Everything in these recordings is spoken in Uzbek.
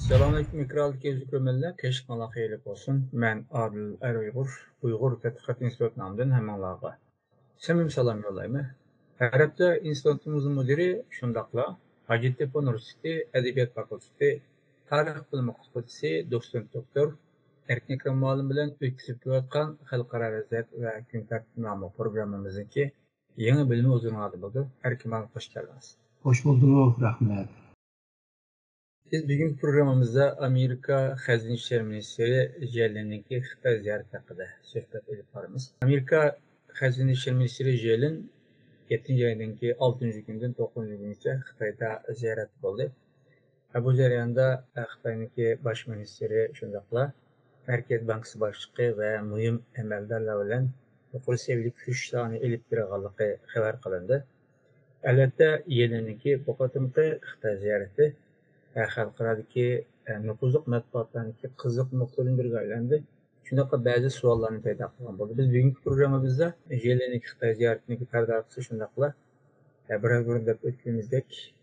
Selamünaleyküm İkrarlı gözlüklemeler. Keşke xeyirlik olsun. Ben Adil Uygur Tədqiqat İnstitutundan hemenlarga. Samim salam yollayma. Arabda institutumuzun müdiri şundaqla Hacettepe Üniversitesi Edebiyat Fakültesi Tarih Bilimi Fakültesi doçent doktor Erkin Ekrem Muallim bilen ötküzüp kelayotgan Xalqaro vaziyat va kun tartibi nomli programmamizniki yangi bilimi uzun adı bo'ldi. Erkin Muallim hoş geldiniz. Hoş bulduk, rahmet. Biz bugün programımızda Amerika Xəzin İşlər Ministri Yellen'inki Xitay ziyarəti haqqında söhbət edib barımız. Amerika Xəzin İşlər Ministri Yellen 7-ci ayındaki 6-cı gündən 9-cu günəcə Xitayda ziyarət oldu. Bu jarayonda Xitayınki baş ministri şundaqla Mərkəz Bankası başlığı və mühim əməldarlar bilan yuqori səviyyəli görüşlərini elib berganlığı xəbər qılındı. Əlbəttə Yellen'inki bu qatımqı Xitay ziyarəti xalqaradaki nüfuzluq mətbuatlarındaki qızıq noktaların biri aylandı. Şundaqla bazı suallarını payda qılgan oldu. Biz bugünkü programımızda Yellen'in Xitay ziyaretindeki tartışması şundaqla biraz burun dep ötkümüzdek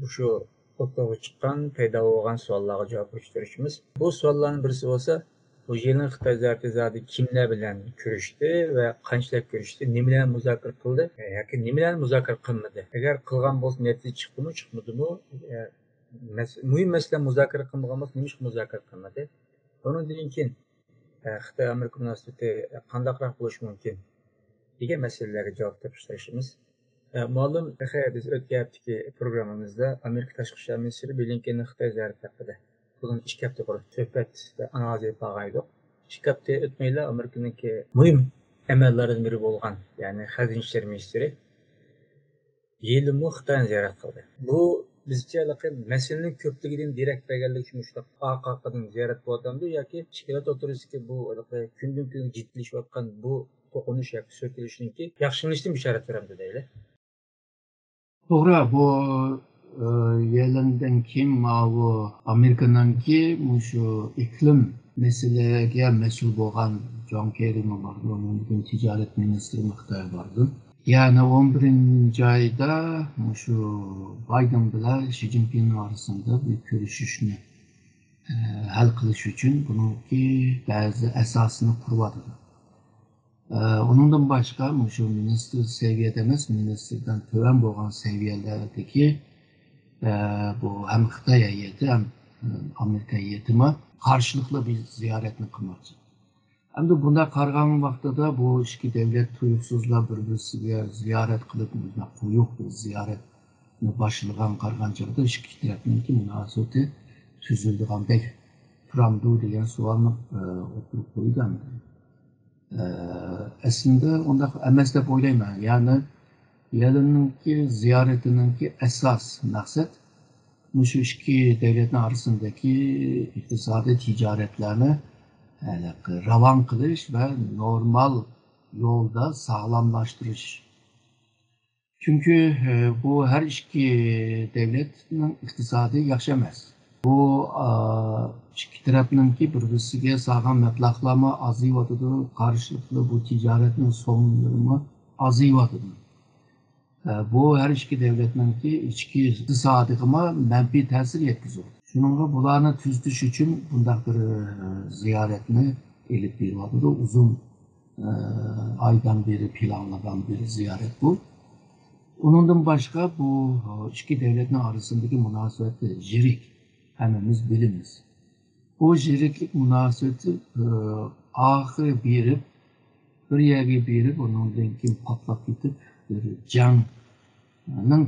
şu ortağa çıkan payda olgan suallarga cevap verişimiz. Bu sualların birisi olsa bu Yellen'in Xitay ziyareti zaten kimler bilen görüştü ve qanchalik görüştü, nimeler muzokara qildi yoki nimeler muzokara qilmadi. Agar qilgan bo'lsa natija chiqdimi, chiqmadimi? Mühim mesele muzakara kılmamız neymiş muzakara kılmadı. Onun için Xitay Amerika münasebeti qandaqroq bo'lishi mumkin degan masalalarga javob topishtirishimiz. Ma'lum biz o'tgan haftaki programımızda Amerika Tashqi ishlar ministri Blinkenning Xitoy ziyarati haqida bunun 2 hafta burun suhbat va analiz etib olgandik. 2 hafta o'tmayla Amerikaningki muhim amallaridan biri bo'lgan, ya'ni Xazina ishlar ministri Yellenni Xitoyni ziyorat qildi. Bu bizce meselenin köplüğünün direkt begellik şunuşta AKK'nın ziyaret bu adamdı ya ki şikilat oturusu ki bu gündün ciddileşip atkan bu dokunuş yakı sökülüşünün ki yakşınlaştığım işaret veremdi değil. Doğru, bu Yellen'den kim bu Amerika'nın ki şu iklim meseleye mesul olan John Kerry mi vardı, onun ticaret ministri Xitoy vardı. Yani 11. ayda şu Biden bilan Xi Jinping arasında bir görüşüşünü hal qilish uchun bununki bazı esasını kurmadı. Onundan başka şu minister seviyede emas, ministerden töven bo'lgan seviyelerdeki bu hem Xitoy heyeti hem Amerika heyetime karşılıklı bir ziyaretini kılmoqchi. Hem de bunda qargan vaqtida bu iki devlet tuyuqsuzlar bir-birisiga ziyaret qilib, quyuq bir ziyaretni başlagan qargan chog'da ikki tarafninki munosabati tuzilgandek turamdi degan savolni o'tirib qo'ygan. Aslında undaq emas deb o'ylayman. Ya'ni Yellen'ninki ziyaretininki esas maqsad şu iki devletin arasındaki iqtisadi ticaretlerini ravan kılış ve normal yolda sağlamlaştırış. Çünkü bu her iki devletin iktisadı yaşamaz. Bu iki tarafınınki birbirisiga sağlam məbləğlama azıyvatıdır, karşılıklı bu ticaretin sonlarımı azıyvatıdır. Bu her iki devletinki içki iktisadıma mənfi təsir yetkizir. Şununla bularını tüzdüş için bundaq bir ziyaretini elib berwatıdı. Uzun aydan beri planlanan bir ziyaret bu. Onundan başka bu iki devletin arasındaki münasebeti jirik hemimiz bilimiz. Bu jiriklik münasebeti ahir berip bir yerge berip onundan kim patlap gitip bir canın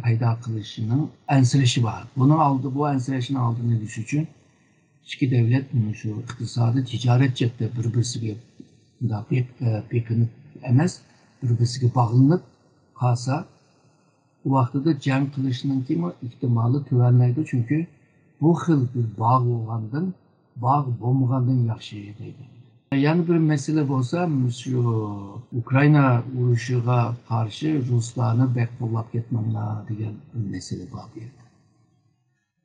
payda kılışının ensirişi var. Bu ensirişin aldığını düşün için iki devlet şu iktisadi ticaret cepte birbirisiga bekinip emas, birbirisiga bağlanıp kalsa bu vaxtıda can kılışının kimi ihtimali tüvenleydi çünkü bu xil bir bağ olgandan, bağ olmagandan yaxşı deydi. Yani bir mesele olsa şu Ukrayna uruşuğa karşı Ruslarını bek qo'llab ketmanglar degan mesele var bu yerda.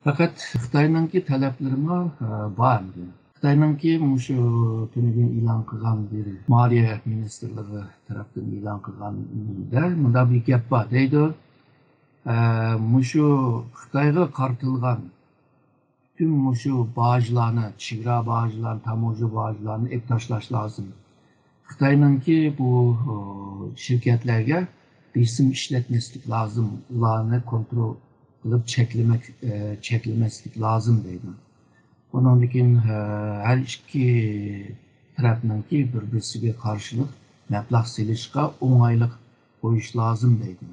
Fakat Xitoyninki talablarima bor. Xitoyninki şu tuniga e'lon qilgan bir moliya ministrligi tarafdan e'lon qilganda bunda bir gap bor deydi. Şu Xitoyga qartilgan tüm şu bağcılarını, çigra bağcılarını, tamocu bağcılarını eptaşlaş lazım. Xitay'ınki bu şirketlerge bilsim işletmeslik lazım. Ularını kontrol kılıp çekilmeslik lazım deydi. Onun için her iki tarafınki birbirine karşılık meblag selişka oңайлық koyuş lazım deydi.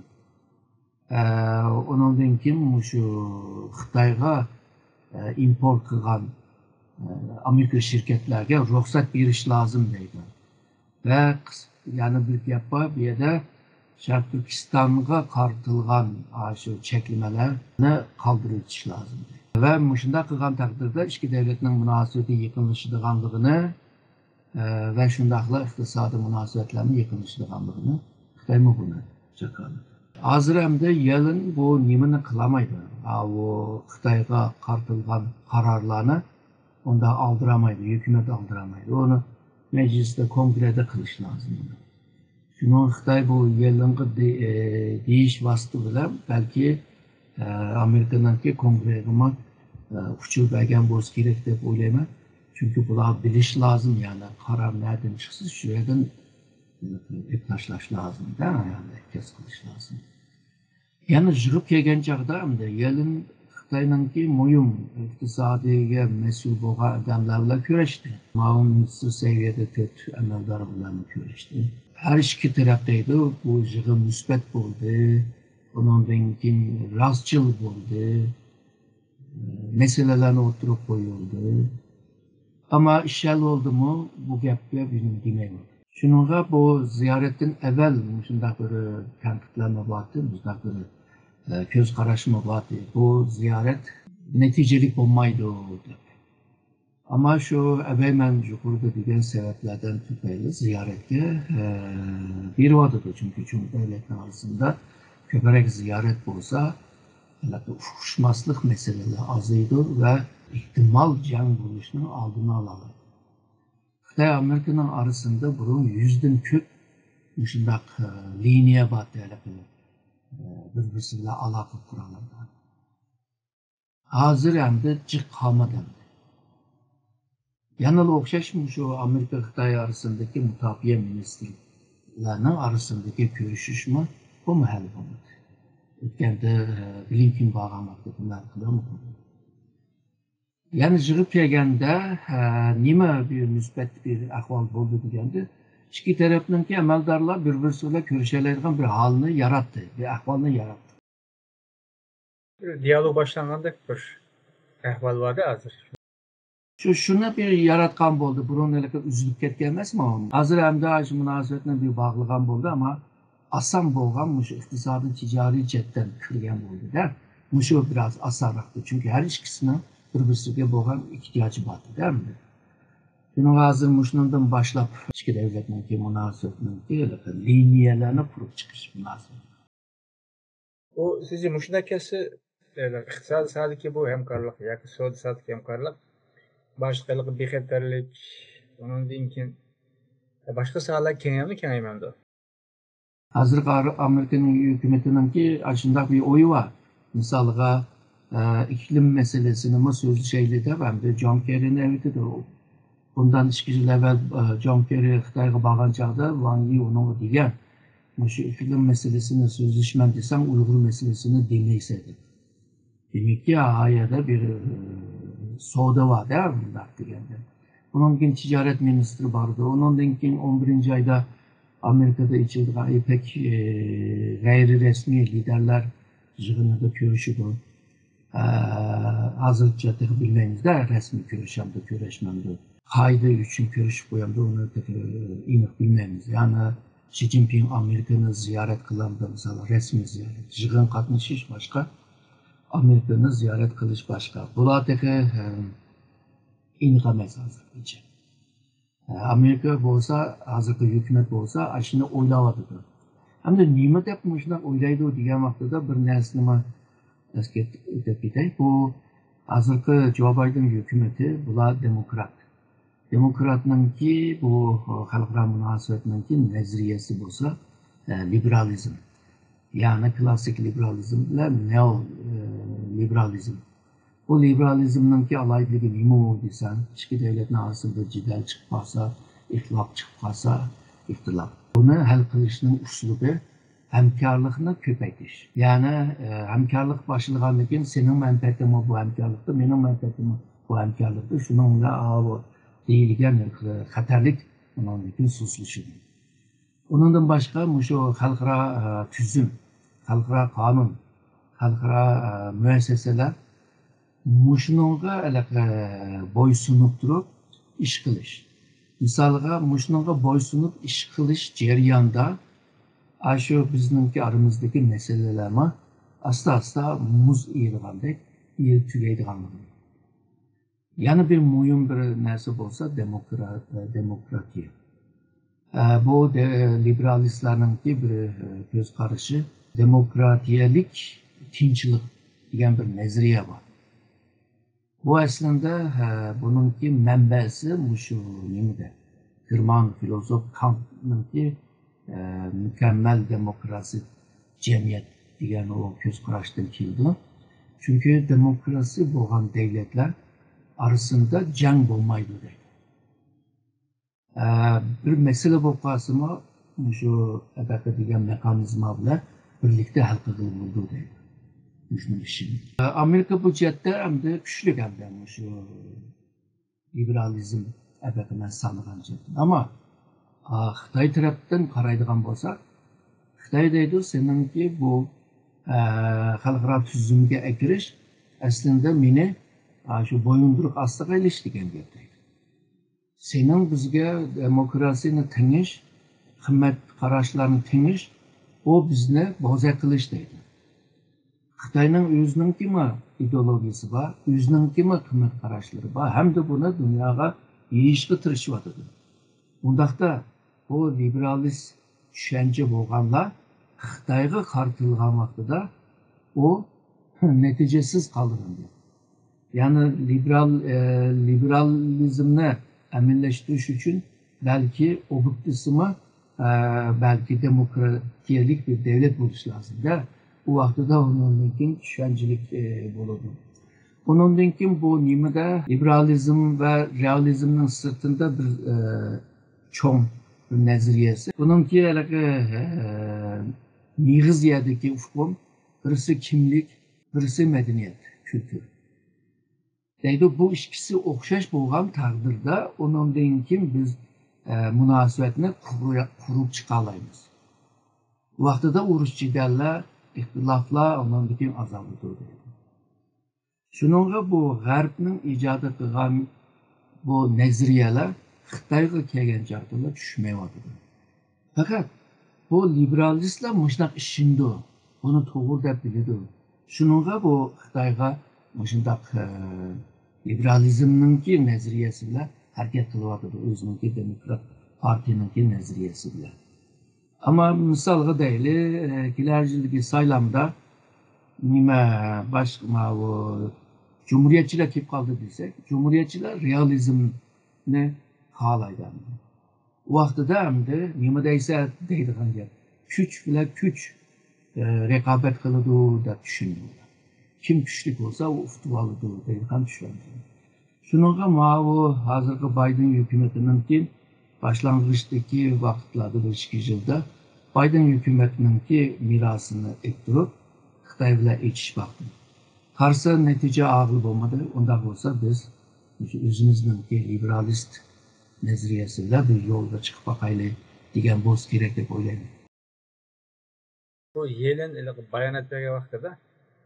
Onun için şu Xitayga import kılgan Amerika şirketlerge ruhsat beriş lazım deydi. Ve yani bir yapma bir de Şarkı Türkistan'a kartılgan şu çekilmelerini kaldırılış lazım. Ve muşunda kılgan takdirde iki devletin münasebeti yıkılışıdığanlığını ve şundakla iktisadi münasebetlerin yıkılışıdığanlığını Xitay bunu çakalı. Hazır hem de yılın bu nimini kılamaydı. O Xitay'a kartılgan kararlarını onda aldıramaydı, hükümet aldıramaydı. Onu mecliste, kongrede kılış lazım. Şunun Xitay bu yılınki deyiş vasıtı bile belki Amerika'nınki kongreyime uçup egen boz gerek dep oylayman. Çünkü bular biliş lazım yani karar nereden çıksın şu yerden eptaşlaş lazım değil mi yani kes kılış lazım. Yani jığıp kelgen çağda hamda yılın Xitay'ınki moyum iktisadiye mesul boğa adamlarla köreşti. Mağun minister seviyede kötü emeldar bilen köreşti. Her iki taraftaydı bu jığı müsbet buldu. Onun için rastçıl buldu. Meselelerine oturup koyuldu. Ama işel oldu mu bu gapga bizim demeyin. Şununla bu ziyaretin evvel şundak bir tenkitlenme vardı, şundak bir göz karışımı vardı. Bu ziyaret neticelik olmaydı oldu. Ama şu evvelmen yukarıda diyen sebeplerden tüpeyli ziyarette bir vardı çünkü devletin arasında köperek ziyaret olsa uçuşmazlık meseleleri azıydı ve ihtimal can buluşunun aldığını alalım. Xitay Amerika'nın arasında bunun yüzden köp şundak liniye battı birbirisiyle alaka kurallardan. Hazır hem de cık kalmadı hem de. Yanılı okşaş mı şu Amerika-Xitay arasındaki mutafiye ministerlerinin arasındaki görüşüş mü? Bu mu hal olmadı? Ötkende Blinken bağlamakta bunlar kılar mı? Yani jığıp kelgende nime bir müsbet bir ahval buldu degende iki tarafınki amaldarlar birbirisiyle görüşelerden bir halini yarattı, bir ahvalını yarattı. Diyalog başlanğanda bir ahval vardı hazır. Şunu bir yaratkan buldu, bunun eleke üzülüp ketkenmez mi? Hazır hem de şu münasebetine bir bağlıgan buldu ama asan bolgan muşu iktisadın ticari cetten kırgen buldu der. Muşu biraz asaraktı çünkü her ikisinin birbirisiyle bolgan ihtiyacı vardı der mi? Şunun hazır muşundan başlap iki devletindeki münasebetindeki liniyelerini kurup çıkış lazım. O sizce muşunda kesi iktisadi sadiki bu hemkarlık yoki savdo sadiki hemkarlık başkalık bexatarlik onun dinkin başka sahalar kengaymi kengaymandı. Hazır Amerika'nın hükümetinin ki aşında bir oyu var. Mesela iklim meselesini mi sözlü şeyle de ben de John Kerry'nin evinde de o. Bundan 2 yıl evvel John Kerry Xitayga bağlan çağda Wang Yi onu diyen şu iklim meselesini sözleşmen desem Uygur meselesini dinleyseydi. Demek ki hayada bir soda var değil mi bunlar diyende. Bunun için ticaret ministri vardı. Onun için 11. ayda Amerika'da içildiği pek gayri resmi liderler yığınında görüşüdü. Hazırca bilmeniz de resmi görüşmemdi. Kaydı için görüş koyamdı onu inik bilmemiz. Yani Xi Jinping Amerika'nı ziyaret kılandı mesela resmi ziyaret. Yığın katmışış başka. Amerika'nı ziyaret kılış başka. Bulardaki inqamez hazırlayıcı. Amerika bolsa, hazırki hükümet bolsa, aşını oylavadıdır. Hem de nime dep muşundan oylaydı diyen vaxtıda bir nersini eski ötepidey. Bu hazırki Joe Biden hükümeti, bular demokrat. Demokratның ki bu halkara münasebetinin ki nezriyesi bolsa liberalizm. Yani klasik liberalizm ile neoliberalizm. Bu liberalizmninki alaydıligi nima u desen, ichki davlatlar orasida jidal chiqib qolsa, ixtilof chiqib qolsa, ixtilof. Buni hal qilishning uslubi hamkorlikni ko'paytirish. Ya'ni hamkorlik boshlagandan keyin sening manfaating bu hamkorlikda, mening manfaatim bu hamkorlikda, shuning bilan deyilgan xatarlik undan keyin susilishi. Onundan başka şu xalqaro tüzüm, xalqaro qonun, xalqaro müesseseler muşununga boysunup durup iş qilish. Misalga muşununga boysunup iş qilish jarayonida şu bizningki aramizdagi meselelerni asta muz erilgandek tugaydiganligi. Yana bir muhim bir narsa bo'lsa demokratiya. Bu liberalistlarınki bir göz karışı demokratiyalik tinçlik degan bir nazariya var. Bu aslında bununki mənbəsi şu nimede? German filozof Kant'ınki mükemmel demokrasi cemiyet degan o göz karıştan keldi. Çünkü demokrasi bo'lgan devletler arasında jang bo'lmaydi deydi. Bir mesele bo'lib qolsa-mu, shu abaqa degan mexanizma bilan birlikda hal qilib bo'ldi deydi. Shuni ishini. Amerika bu jihatda hamda kuchli hamda shu liberalizm abaqidan sanagan jihatdan. Ammo Xitoy tarafdan qaraydigan bo'lsak, Xitoy deydi, seningki bu xalqaro tuzumga kirish aslında meni shu bo'yinduruq ostiga ilish degan gap deydi. Senin bizge demokrasini teniş, kıymet kararlarını teniş, o bizne boza kılıç deydi. Xitayning o'zininki ideologiyasi bor, o'zininki kıymet kararları var. Hem de buna dünyaya yeyishga tirishibdi. Bundaqda bu liberalist tushuncha bo'lganlar Xitoyga qartilgan vaqtida o neticesiz qoldi. Yani liberalizmni əminləşdiriş üçün belki objektisimi belki demokratiyelik bir devlet buluş lazım da bu vaxtda onunkin düşüncelik buludu. Onunkin bu nimede liberalizm ve realizmin sırtında bir çoğun bir nezariyesi. Bununki Nigiziyadaki ufkum birisi kimlik, birisi medeniyet, kültür. Deydi bu ikisi o'xshash bo'lgan taqdirda undan keyin biz munosabatni qurib chiqa olamiz. Bu vaqtida urush jidallar, ixtiloflar undan keyin azaldi. Shuningga bu g'arbning ijod qilgan bu nazariyalar Xitoyga kelgan chog'da tushmayapti. Faqat bu liberalistlar mushunaq ishindi, buni to'g'ri deb biladi. Shuningga bu Xitoyga mushunaq liberalizmninki nazariyasi bilan harakat qilyapti, o'zininki demokrat partiyaninki nazariyasi bilan. Ama misolga deyli, kelar yilgi saylamda nima boshqa bu cumhuriyetçiler kelib qoldi desak, cumhuriyetçiler realizmni xohlaydi. U vaqtida hamda nima deysa deydigan gap, kuch bilan kuch raqobat qiladi deb tushunadi. Kim kuchli bo'lsa u ustib oladi deydigan tushunadi. Shuningga bu hozirgi Biden hukumatininki başlangıçtaki vaqtlarda 5 yılda Biden hükümetininki mirasını ettirip Xitoy bilan echish baktı. Qarsa natija ağır olmadı. Onda olsa biz o'zimizningki liberalist nazariyasi bilan bir yo'lga chiqib boqaylik degan bo'lish kerak deb o'ylayman. Bu Yellen bayonot bergan vaqtida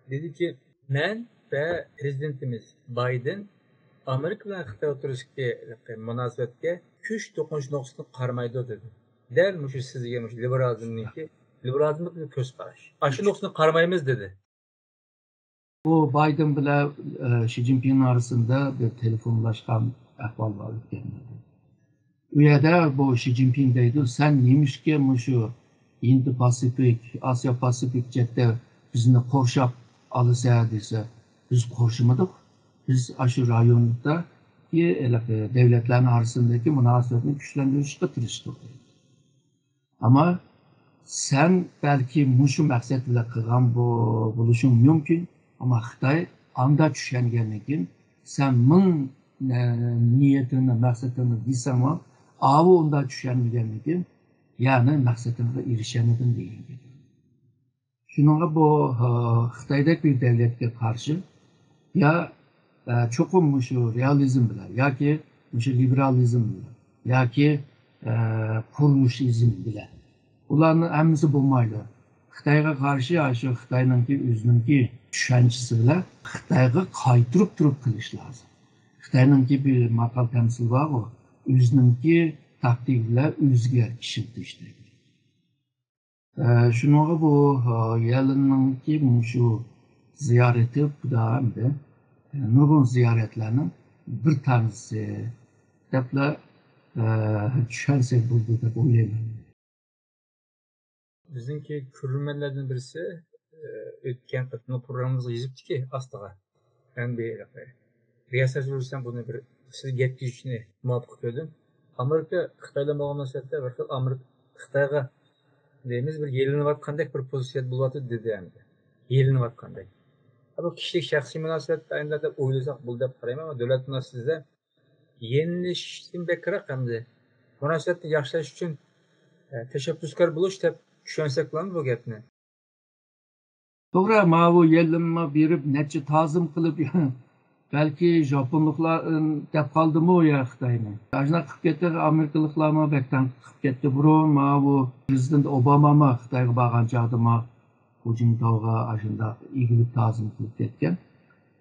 dedi ki men ve prezidentimiz Biden Amerika bilan Xitoy o'rtasidagi munosabatga kuch to'qinish nuqtasini qaramaydi dedi. Dal shu sizga liberalizmga ko'z qarash. Shu nuqtasini qaramaymiz dedi. Bu Biden bilan Xi Jinping arasında bir telefonlaşgan ahvol var ekan. U yerda bu Xi Jinping deydi, sen nemişki shu Indo-Pasifik, Asya-Pasifik jihatda bizni qorshab olsa desa, biz qorshamadik. Biz şu rayonda devletlerin arasındaki münasebetini güçlendirişe tiriştik. Ama sen belki muşu məqsədlə qılğan bu buluşun mümkün, ama Xitay anda tushungandan keyin sen ming niyatini maqsadini deysangmi avi unda tushungandan keyin ya'ni maqsadimga erishamadim degan gap. Shuningga bu Xitoydagi bir davlatga qarshi ya cho'qim shu realizm bilan yoki shu liberalizm bilan yoki qurulishizm bilan ularni hammasi bo'lmaydi. Xitoyga qarshi shu Xitoyninki o'zininki tushunchasi bilan Xitoyga qaytirib turib qilish lozim. Xitoyninki bir maqol tamsil bor, o'zininki taktik bilan o'ziga ishiltish deydi. Shuningga bu Yellenninki shu ziyorati buda hamda nurg'un ziyoratlarning bir tanesi debla tushunsak bo'ldi deb o'ylayman. Bizningki ko'rmanlardan birisi o'tgan qatnoq programmamizga yozibdiki ostiga. Endi riyosat yurishdan buni bir sizga yetkazishni muvaffaq ko'rdim. Amerika Xitoyga bo'lgan munosabatda bir xil Amerika Xitoyga deymiz bir yelinayotgandek bir pozitsiya bo'lyapti dedi endi. Yelinayotgandek. Bu kişilik shaxsiy munosabatda endi deb o'ylasak bo'ldi deb qarayman, ammo davlat munosabatida yenilishdan bekroq endi munosabatni yaxshilash uchun tashabbuskor bo'lish deb tushunsak bilan bu gapni. To'g'ri, mana bu yelinma berib necha ta'zim qilib balki Japonliklar deb qoldimi u ya Xitoyni. Ajna qilib ketdi, Amerikaliklarmi bekdan qilib ketdi. Burun mana bu prezident Obama Xitoyga borgan chog'da Hujintog'a ashunda egilib ta'zim qilib ketgan.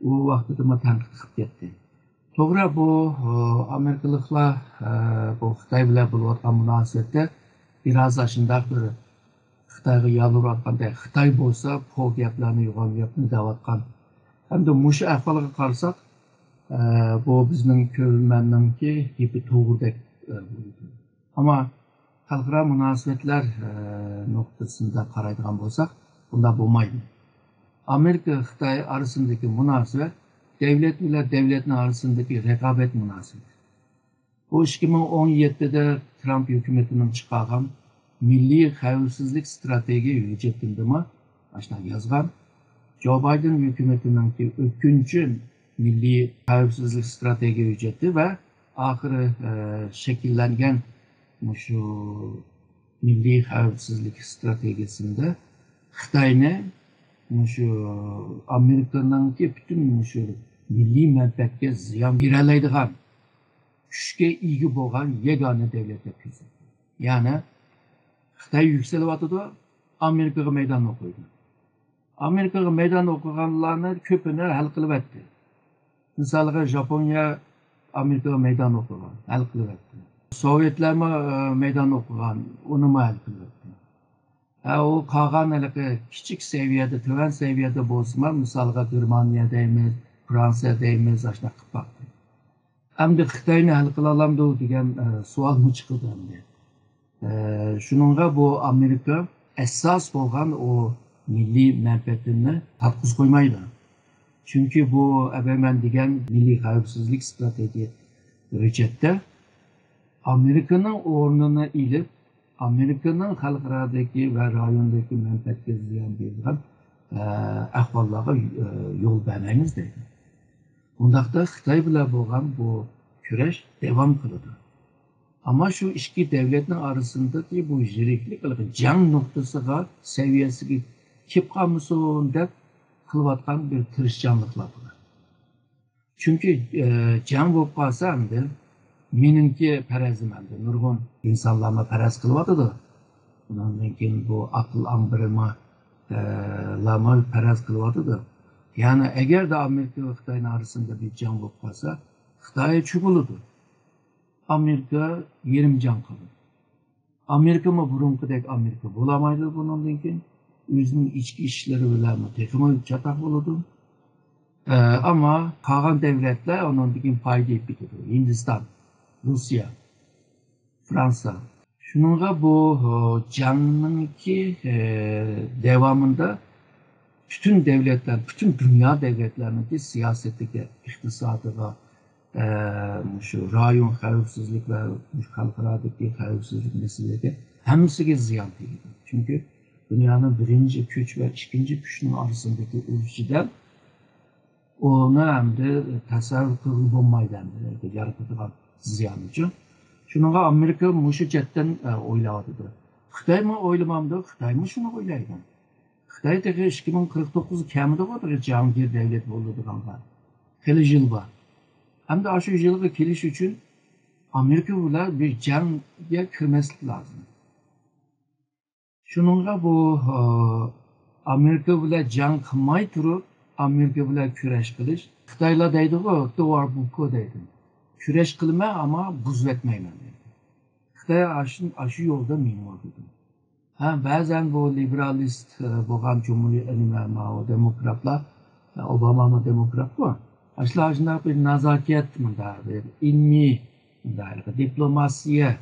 U vaqtida tanqid qilib ketdi. To'g'ri, bu Amerikaliklar bu Xitoy bilan bo'layotgan munosabatda biraz ashunda bir Xitoyga yalvarayotganda Xitoy bo'lsa bu gaplarni yo'g'on gapni deyotgan. Hamda mushu ahvolga qarasak, bu bizning ko'rmanninki ipi to'g'ridek bo'ldi. Ammo xalqaro munosabatlar nuqtasida qaraydigan bo'lsak, bunda bo'lmaydi. Amerika Xitoy orasidagi munosabat davlat bilan davlatning orasidagi raqobat munosabati. Bu 2017'de Trump hukumatining chiqargan milliy xavfsizlik strategiya hujjatida ashuna yozgan. Joe Biden hukumatining o'tkinchi milliy xavfsizlik strategiya hujjati va oxiri shakllangan shu milliy xavfsizlik strategiyasida Xitoyni shu Amerikaning bütün shu milliy manfaatga ziyon beroladigan kuchga ega bo'lgan yagona davlat deb ko'rsatdi. Ya'ni Xitoy yukselyotdi, Amerikaga meydan o'qiydi. Amerikaga meydan o'qiganlarni ko'pini hal qilyapti. Misolga Japoniya Amerikaga meydan o'qigan, hal qilyapti. Sovetlar meydan o'qigan, uni hal qilyapti. O qolgan kichik seviyada, tuvan seviyada bo'lsa, misolga Germaniya deymiz, Fransiya deymiz, ashuna qilib baqdi. Endi Xitoyni hal qila olamdi degan savol chiqdi endi. Shuningga bu Amerika asos bo'lgan o milliy manfaatini tarquz qo'ymaydi. Chunki bu abaman degan milliy xavfsizlik strategiya hujjatda Amerikaning o'rnini ilib, Amerikaning xalqarodagi va rayondagi manfaatga ziyon bergan ahvollarga yo'l bermaymiz deydi. Bundaqda Xitoy bilan bo'lgan bu kurash davom qiladi. Ammo shu ikki davlatning orasidagi bu ziriklik jang nuqtasiga saviyasiga kelib qolmasin deb qilayotgan bir tirishchanliklar bor. Chunki jang bo'lib qolsa endi meningki farazim endi nurg'un insonlarga faraz qilyotdi. Bundan keyin bu aql ambirima lama faraz qilyotdi. Ya'ni agarda Amerika va Xitoy orasida bir jang bo'lib qolsa, Xitoy cho'kiladi. Amerika yerim jang qiladi. Amerika burunqidek Amerika bo'lamaydi bundan keyin. O'zining ichki ishlari bilan texmo chatoq bo'ladi. Ammo qolgan davlatlar undan keyin foyda etadi. Hindiston, Rossiya, Fransiya. Shuningga bu jangninki davomida bütün devletler, bütün dünya devletlerinin siyasetiga, iqtisodiga, şu rayon xavfsizlik ve xalqarodagi xavfsizlik meselelariga hammasiga ziyon tegadi. Chunki dunyoning birinchi kuch va ikkinchi kuchning orasidagi urushida Onu hem de tasavvur kılgı bulmaydı hem de yaratılan ziyan için. Şununla Amerika muşu cetten oyladıdı. Xitay mı oylamamdı, Xitay mı şunu oylaydı. Xitay teki 2049 kemide vardır Cihangir devlet oldu kanka. Heli yıl var. Hem de aşı yılga keliş için Amerika bilan bir jangga kirmaslik lazım. Şununla bu Amerika bilan jang qilmay turib, Amerika bilan kurash qilish. Xitoylar deydi-ku, "To'g'ri bu deydi. Kurash qilma, ama buzib etmayman" deydi. Xitoy aşı yo'lda memor dedi. Ha, ba'zan bu liberalist bo'lgan jumhuriyat demokratlar, Obama mı demokrat-ku. Ashlar bir nazokat, bir ilmiy, diplomasiya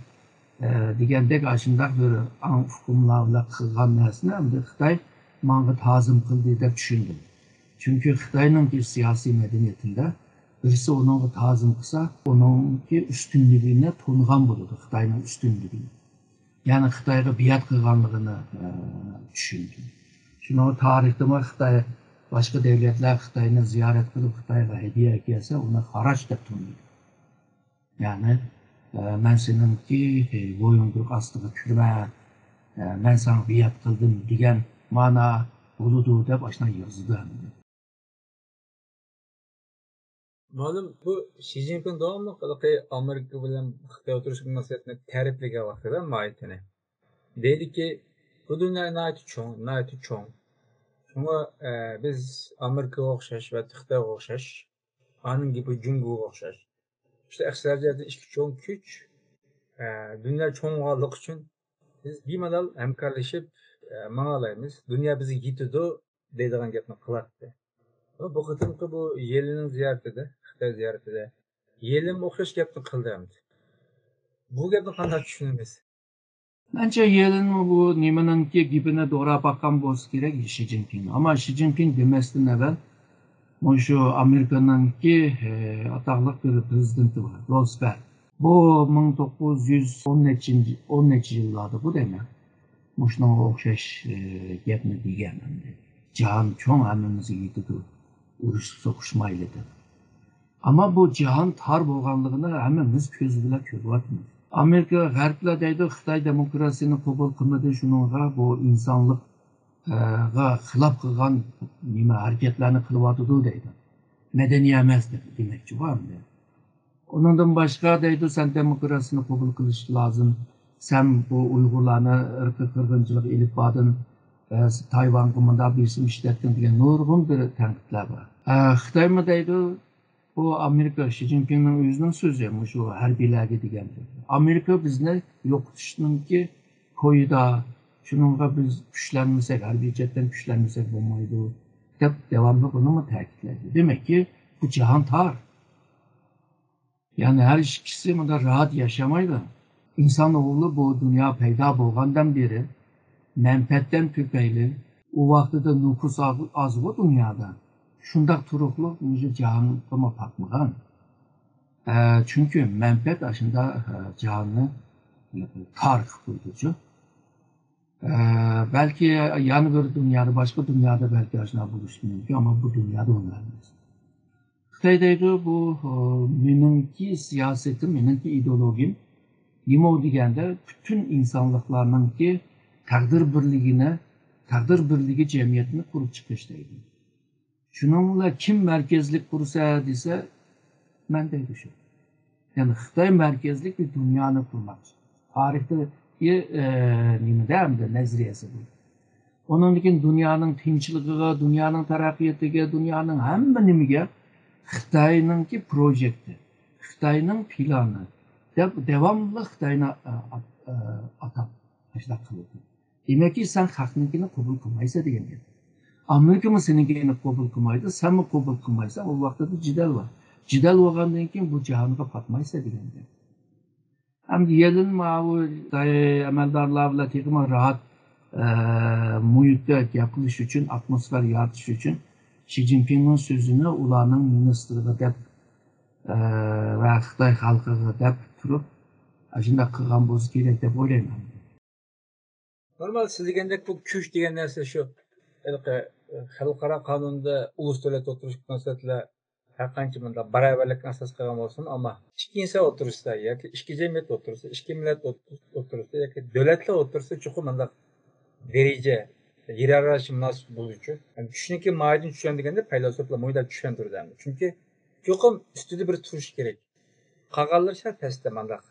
degandek ashundoq bir hukmlar bilan qilgan narsani endi Xitoy menga ta'zim qildi deb tushundim. Chunki Xitoyning siyosiy madaniyatida birisi unga ta'zim qilsa, uningki ustunligini to'ngan bo'ladi, Xitoyning ustunligini. Ya'ni Xitoyga biat qilganligini tushundim. Shuni tarixda Xitoy boshqa davlatlar Xitoyni ziyorat qilib, Xitoyga hadiya kelsa, uni xaraj deb taniydi. Ya'ni men seninki bo'yinduruq ostiga kirma, men sana biat qildim degan ma'no bo'ladi deb ashuna yozdi. Malum bu Xi Jinping davamlı Amerika bilan Xitoy o'tirish munosabatini ta'riflagan vaqtida maitini. Deydi ki bu dünya nayeti çoğun. Şuna biz Amerika'ya o'xshash va Xitoyga o'xshash, onun gibi Jungo'ga o'xshash. İşte aksariyatda ikki çoğun kuch dünya çoğunluq uchun biz bemalol hamkorlashib ma'nolaymiz. Dünya bizni yetidi deydigan gapni qilardi. Bu qitimqi bu Yelinning ziyoratida, Xitoy ziyoratida Yelin o'xshash gapni qildi hamdi. Bu gapni qanday tushunamiz? Bence Yelin bu nimaninki gibine doğru bakan bo'lsa kerak Xi Jinping. Ama Xi Jinping demesinden evvel şu Amerika'nınki ataqlı bir prezidenti var, Roosevelt. Bu 1910 neçe yıllarda bu değil mi? Şuna o'xshash gapni degan. Jahon cho'ng hammamizni yetadi, urushib so'qishmaydi deb. Ama bu jahon tar bo'lganligini hammamiz ko'z bilan ko'ryapmiz. Amerika g'arblar deydi, Xitoy demokrasiyani qabul qilmadi, shuningga bu insonlikga xilof qilgan nima harakatlarni qilyotidi deydi. Madaniy emas demoqchi bo'ldi. Ondan başqa deydi, sen demokrasiyani qabul qilish lozim. Sen bu Uyg'urlarni irqiy qirg'inchilik ilib bording, Tayvanga bunday besim ishlatding degan nurg'un bir tanqidlar bor. Xitoy mi deydi, bu Amerika Xi Jinpingning o'zining so'zi, shu harbiylarga degan. Amerika bizni yo'qotishninki ko'yida, shuningga biz kuchlanmasak, harbiy jihatdan kuchlanmasak bo'lmaydi deb davomli buni ta'kidladi. Demakki, bu jahon tar. Yani her ikisi bunda rahat yaşamaydı. İnsanoğlu bu dünya peyda bo'lgandan beri menfaatten tüpeyli, o vakti de nüfus az bu dünyada. Şundak turuqluq müjü cihanıma bakmagan. Çünkü menfaat aşında cihanı tarih kurducu. Belki yani bir dünyada, başka dünyada belki aşına buluştu mümkün ama bu dünyada olmaz. Xitoydagi bu meningki siyosatim, meningki ideologim nima deganda bütün insonliklarningki taqdir birligi jamiyatini qurib chiqish deydi. Shuningla kim markazlik qursa desa, men deydi shu. Yani Xitoy markazlik bir dunyoni qurmoqchi. Tarixdagi nimada hamda nazariyasi bu. Onun için dünyanın tinchligiga, dünyanın taraqqiyotiga, dünyanın hamma nimaga Xitoyningki projekti, Xitoyning plani deb davomli Xitoyni atab tashlab qiladi. Demakki sen haqninkini qabul qilmaysan degan gap. Amerika mı seninkini qabul qilmaydi, sen mi qabul qilmaysan, o vaqtda jidal bor. Jidal bo'lgandan keyin bu jahonga patmaysan degan gap. Ham Yelin amaldorlar bilan texmo rahat muhitda gapirish uchun, atmosfer yaratish uchun Xi Jinpingning so'zini ularning ministriga deb va Xitoy xalqiga deb turib, shunday qilgan bo'lsa kerak deb o'ylayman. Normal siz degandek bu kuch degan narsa shu xalqaro qonunda ulus davlat o'tirish konseptlar har qancha bunda barobarlikni asos qilgan bo'lsin, ammo ikki inson o'tirsa yoki ikki jamiyat o'tirsa, ikki millat o'tirsa yoki davlatlar o'tirsa chuqur bunda daraja hierarxiya munosib bo'lishi yani kuchniki mohiyatini tushundiganda filosoflar mo'ylab tushuntirdi. Chunki chuqur ustida bir turish kerak. Qolganlar sal pastda mandaq.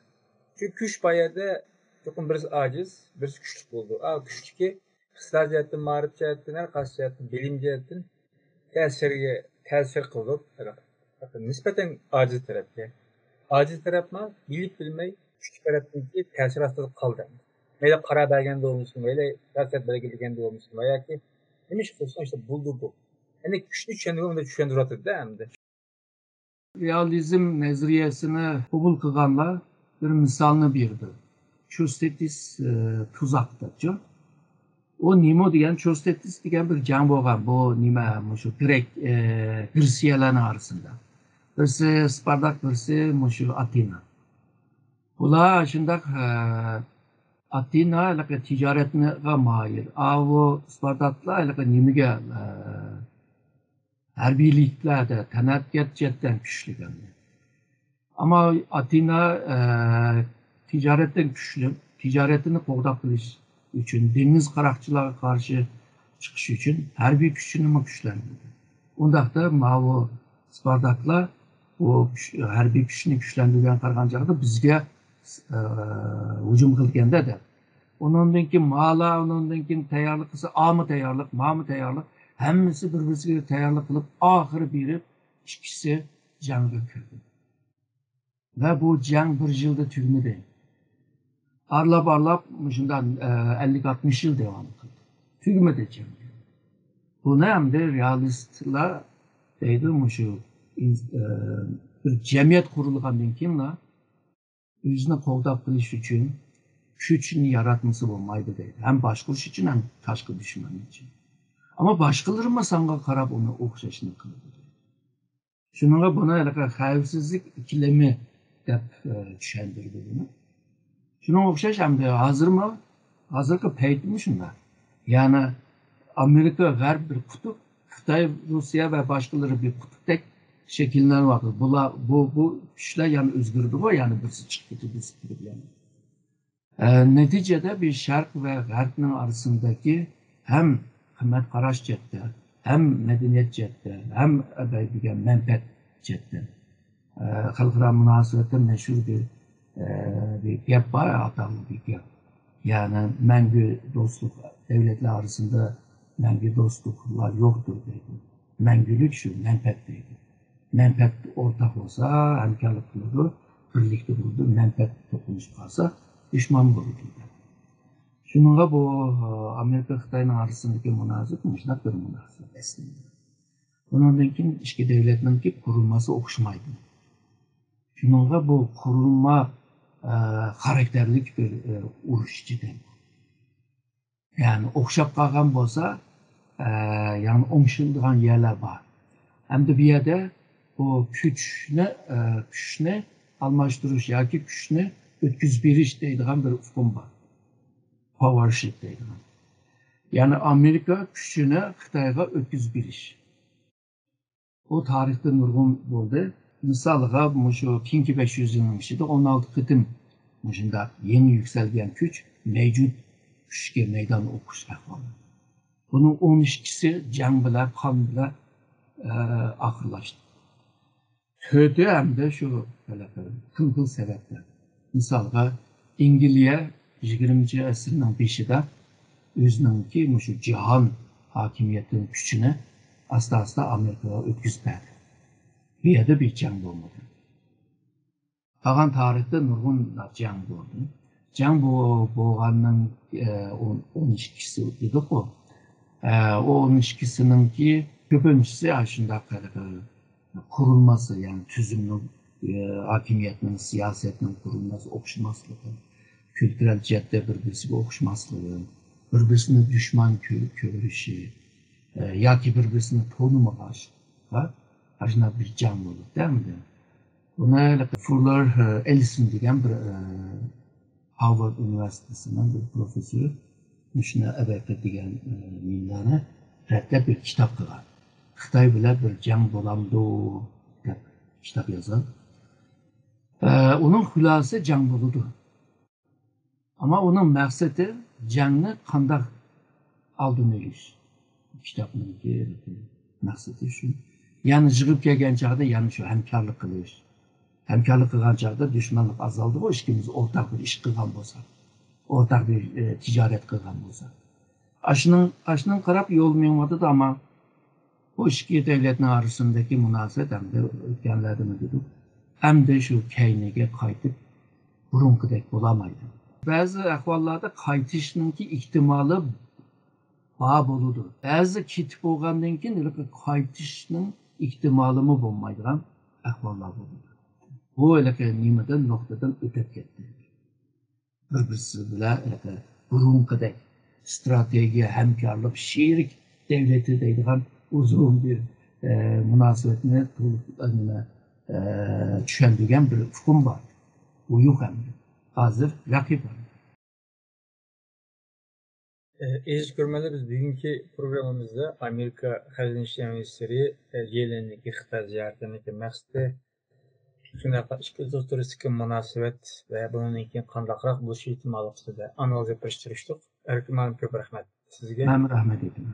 Çünkü kuch boyada chuqur birisi ojiz, birisi kuchli bo'ldi. Kuchliki iqtisodiy jihatdan, ma'rifat jihatdan, har qaysi jihatdan, bilim jihatdan ta'sir qilib, nisbatan ojiz tarafga. Ojiz tarafma bilib bilmay kuchli tarafdagi ta'sir ostida qoldi. Mayli qara berganda bo'lsin, mayli siyosat belgilaganda bo'lsin, yoki nima ish qilsa işte buldu bu. Yani kuchli tushuntiradi-da endi. Realizm nazariyasini qabul qilganlar bir misolni berdi. Cho'stetis tuzaqdachi. O nima degan Cho'stetis degan bir jang bo'lgan. Bu nima shu grek Grisiyalarning orasida. Birisi Spartak, birisi shu Atina. Bular shundoq Atina tijoratga moyil. O Spartaklar nimaga harbiyliklarda san'atga jihatdan kuchli. Ama Atina ticaretten kuchli, ticaretini qo'g'dab qilish uchun, dengiz qaroqchilariga qarshi chiqish uchun harbiy kuchini kuchlantirdi. Undaqda bu Spartaklar bu harbiy kuchni kuchlantirgan qaragan chog'da bizga hujum qilganda-da. Undan keyin mala, undan keyin tayyorlik qilsa, mı tayyorlik, hammasi bir-biriga tayyorlik qilib, oxiri berib ikkisi jangga kirdi. Ve bu jang bir yılda tugmadi. Arlab shundan 50-60 yıl devam qildi. Tugmadi jang. Buni hamda realistlar deydi, shu bir jamiyat qurilgandan keyin o'zini qo'g'dab qilish uchun kuchni yaratmasi bo'lmaydi deydi. Hem boshqarish uchun, hem tashqi dushman uchun. Ama başkaları mı sana qarab onu o'xshashni qiladi. Shunga buni xavfsizlik ikilemi deb tushuntirdi buni. Shunga o'xshash hamda hozirgi paytmi shunda. Ya'ni Amerika g'arb bir kutub, Xitoy, Rossiya ve başkaları bir kutupdek şekillanyapti. Bular bu kuchlar yani o'zgardi, yani birisi chiqib ketdi, birisi kirib yani. Neticede bir Şark ve G'arbning arasındaki hem qimmat qarash jihatdan, hem medeniyet jihatdan, hem degan manfaat jihatdan xalqaro munosabatda mashhur bir gap bor, atalmi bir gap. Yani mangu do'stlik, davlatlar arasında mangu do'stliklar yo'qdir deydi. Mangulik shu manfaat deydi. Manfaat o'rtaq bo'lsa, hamkorlik qiladi, birlikda bo'ladi, manfaat to'qnashib qolsa, dushman bo'ladi. Şununla bu Amerika Xitoyning arasındaki münasebet müşnak bir münasebet aslında. Bundan keyin ikki davlatningki qurilmasi o'xshamaydi. Şununla bu qurilma karakterlik bir urush jidan. Yani o'xshab qolgan bo'lsa, yani o'ngshildigan yerlar bor. Hamda bu yerda bu kuchni almashtirish yoki kuchni o'tkazib berish deydigan bir hukm bor. Powership deydi. Yani Amerika kuchini Xitoyga o'tkazib berish. O tarixda nurg'un bo'ldi. Misolga shu keyingi 500 yilning ichida 16 qitim shunda yangi yuksalgan kuch mavjud kuchga maydon o'qish ahvoli. Buning 12si jang bilan, qon bilan oxirlashdi. To'rti hamda shu xil sabablar. Misolga Angliya 20. asrning beshida o'zininki shu jahon hokimiyatining kuchini asta Amerikaga o'tkazib berdi. Bu yerda bir jang bo'lmadi. Qolgan tarixda nurg'un jang bo'ldi. Jang bo'lganning 12si edi-ku. O 12sininki ko'pinchisi shunday qurilmasi, yani tuzumning, hokimiyatning, siyosatning qurilmasi o'xshamasligi. Kültürel jihatda bir-birisiga o'xshamasligi, bir-birisini dushman ko'rishi yoki bir-birisini tanimag'ash va shuna bir jang bo'ldi. Buni Fuller Ellison degan bir Harvard universitetining bir professori shuni abatda degan millani rətlab bir kitab qılgan. Xitay bilan bir jang bo'lamdi deb kitap yazan. Onun xulası jang bo'ludi. Ama onun məqsədi jangni qandaq aldın olish. Kitapning məqsədi şu. Yani jig'ib kelgan chaqda yani şu hamkorlik qilish. Hamkorlik qilgan chaqda dushmanlik azaldi, bu ikkimiz o'rtaq bir ish qilgan bo'lsak, o'rtaq bir tijorat qilgan bo'lsak. Aşının qarab yo'l menmadi ama bu ikki davlatning orasındagi munosabat hamda o'tganlarda dedik, hamda shu kayniga qaytib burunqidek bo'lamaydi. Ba'zi ahvollarda qaytishninki ehtimoli bor bo'ladi. Ba'zi ketib bo'lgandan keyin qaytishning ehtimolimi bo'lmaydigan ahvollar bo'ladi. Bu nimadan nuqtadan o'tib ketdi. Bir-birisi bilan burunqidek stratejiya, hamkorlik, sherik devleti deydigan uzun bir munosabatni tushundigan bir hukm bor. Bu yo'q hamda. Hozir raqib bor. Aziz görməli, biz bugünkü programımızda Amerika Xəzin İşlər Ministeri Yelenindeki Xitay ziyaretindeki məqsədi iki turistik münasibət və bunun için qandaqraq buluş ihtimali üstündə analiz etmişdik. Erkin müəllim, köp rəhmət sizə. Mən rəhmət edirəm.